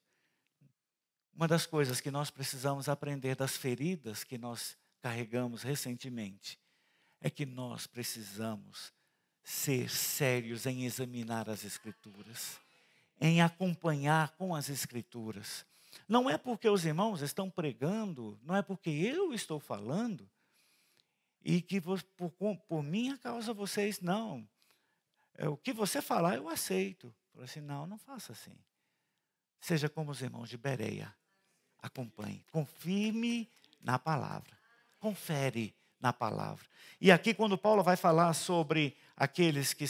uma das coisas que nós precisamos aprender das feridas que nós carregamos recentemente é que nós precisamos ser sérios em examinar as Escrituras, em acompanhar com as Escrituras. Não é porque os irmãos estão pregando, não é porque eu estou falando, e que por minha causa vocês não. O que você falar eu aceito. Falei assim, não faça assim. Seja como os irmãos de Bereia. Acompanhe, confirme na palavra. Confere na palavra. E aqui quando Paulo vai falar sobre aqueles que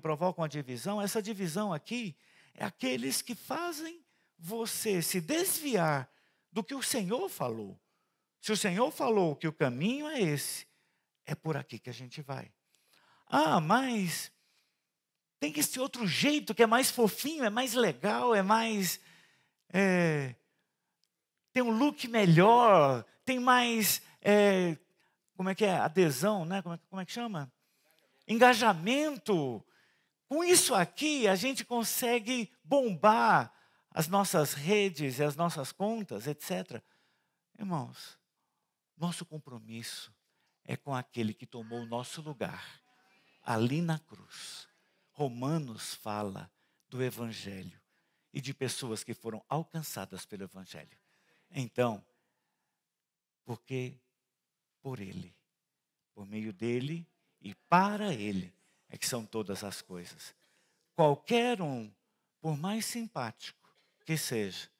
provocam a divisão, essa divisão aqui é aqueles que fazem você se desviar do que o Senhor falou. Se o Senhor falou que o caminho é esse, é por aqui que a gente vai. Ah, mas tem esse outro jeito que é mais fofinho, é mais legal, é mais... tem um look melhor, tem mais... como é que é? Adesão, né? Como é que chama? Engajamento. Com isso aqui, a gente consegue bombar as nossas redes e as nossas contas, etc. Irmãos, nosso compromisso é com aquele que tomou o nosso lugar, ali na cruz. Romanos fala do Evangelho e de pessoas que foram alcançadas pelo Evangelho. Então, porque por Ele, por meio dEle e para Ele, é que são todas as coisas. Qualquer um, por mais simpático que seja,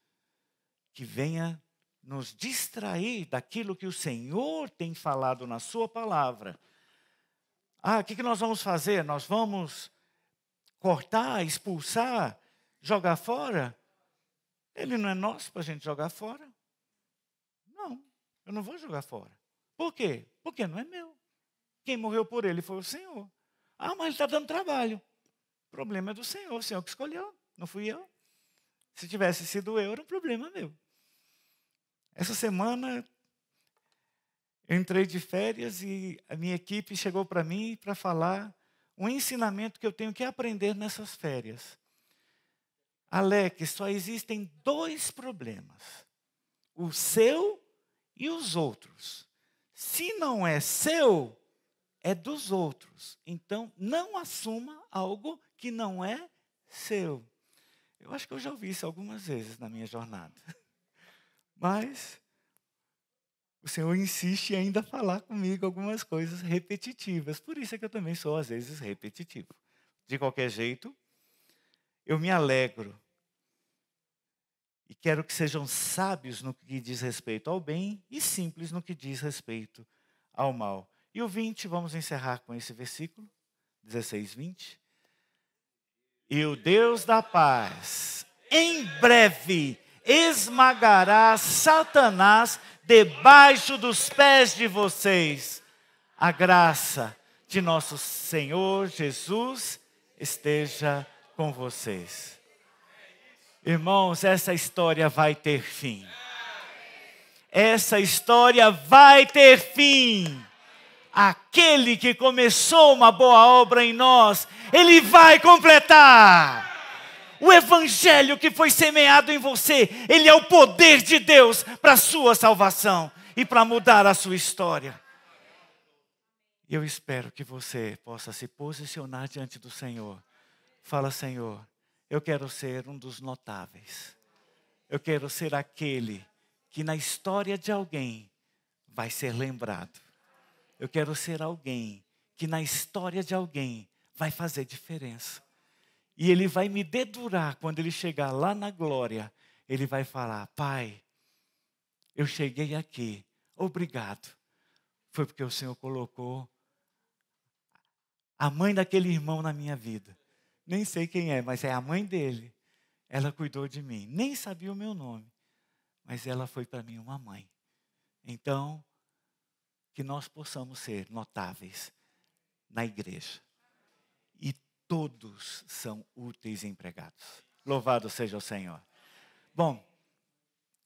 que venha nos distrair daquilo que o Senhor tem falado na sua palavra. O que nós vamos fazer? Nós vamos cortar, expulsar, jogar fora? Ele não é nosso para a gente jogar fora. Não, eu não vou jogar fora. Por quê? Porque não é meu. Quem morreu por ele foi o Senhor. Mas ele está dando trabalho. O problema é do Senhor, o Senhor que escolheu, não fui eu. Se tivesse sido eu, era um problema meu. Essa semana, eu entrei de férias e a minha equipe chegou para mim para falar um ensinamento que eu tenho que aprender nessas férias. Alex, só existem 2 problemas. O seu e os outros. Se não é seu, é dos outros. Então, não assuma algo que não é seu. Eu acho que eu já ouvi isso algumas vezes na minha jornada. Mas o Senhor insiste em ainda falar comigo algumas coisas repetitivas. Por isso é que eu também sou, às vezes, repetitivo. De qualquer jeito, eu me alegro. E quero que sejam sábios no que diz respeito ao bem e simples no que diz respeito ao mal. E o 20, vamos encerrar com esse versículo, 16, 20. E o Deus da paz, em breve, esmagará Satanás debaixo dos pés de vocês. A graça de nosso Senhor Jesus esteja com vocês. Irmãos, essa história vai ter fim. Essa história vai ter fim. Aquele que começou uma boa obra em nós, Ele vai completar. O evangelho que foi semeado em você, ele é o poder de Deus para a sua salvação e para mudar a sua história. E eu espero que você possa se posicionar diante do Senhor. Fala, Senhor, eu quero ser um dos notáveis. Eu quero ser aquele que na história de alguém vai ser lembrado. Eu quero ser alguém que na história de alguém vai fazer diferença. E Ele vai me dedurar quando Ele chegar lá na glória. Ele vai falar, Pai, eu cheguei aqui, obrigado. Foi porque o Senhor colocou a mãe daquele irmão na minha vida. Nem sei quem é, mas é a mãe dele. Ela cuidou de mim. Nem sabia o meu nome, mas ela foi para mim uma mãe. Então, que nós possamos ser notáveis na igreja. E todos são úteis empregados. Louvado seja o Senhor. Bom,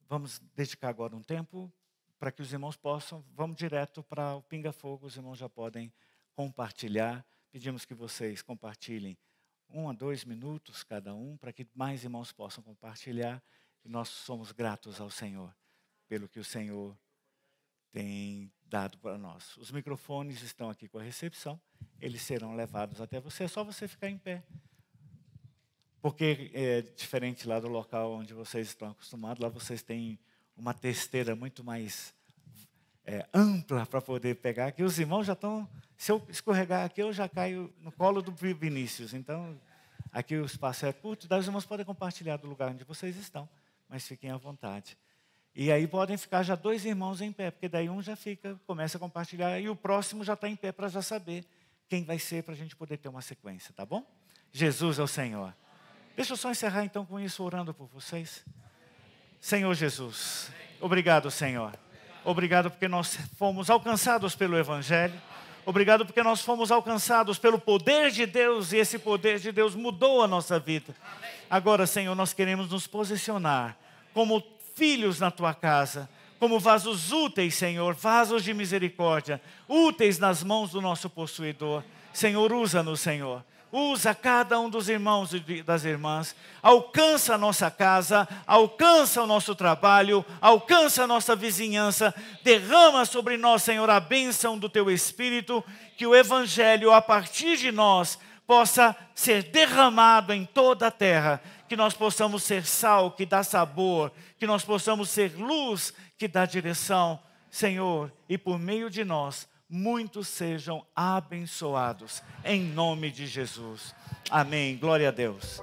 vamos dedicar agora um tempo para que os irmãos possam. Vamos direto para o Pinga Fogo. Os irmãos já podem compartilhar. Pedimos que vocês compartilhem 1 a 2 minutos cada um, para que mais irmãos possam compartilhar. E nós somos gratos ao Senhor pelo que o Senhor tem dado para nós. Os microfones estão aqui com a recepção. Eles serão levados até você. É só você ficar em pé. Porque é diferente lá do local onde vocês estão acostumados. Lá vocês têm uma testeira muito mais ampla para poder pegar. Aqui os irmãos já estão... Se eu escorregar aqui, eu já caio no colo do Vinícius. Então, aqui o espaço é curto. Daí os irmãos podem compartilhar do lugar onde vocês estão. Mas fiquem à vontade. E aí podem ficar já 2 irmãos em pé. Porque daí um já fica, começa a compartilhar. E o próximo já está em pé para já saber quem vai ser, para a gente poder ter uma sequência, tá bom? Jesus é o Senhor. Deixa eu só encerrar então com isso, orando por vocês. Senhor Jesus, obrigado, Senhor. Obrigado porque nós fomos alcançados pelo Evangelho. Obrigado porque nós fomos alcançados pelo poder de Deus e esse poder de Deus mudou a nossa vida. Agora, Senhor, nós queremos nos posicionar como filhos na Tua casa, como vasos úteis, Senhor, vasos de misericórdia, úteis nas mãos do nosso possuidor. Senhor, usa-nos, Senhor. Usa cada um dos irmãos e das irmãs, alcança a nossa casa, alcança o nosso trabalho, alcança a nossa vizinhança, derrama sobre nós, Senhor, a bênção do Teu Espírito, que o Evangelho, a partir de nós, possa ser derramado em toda a terra, que nós possamos ser sal que dá sabor, que nós possamos ser luz que dá direção, Senhor, e por meio de nós, muitos sejam abençoados, em nome de Jesus. Amém. Glória a Deus.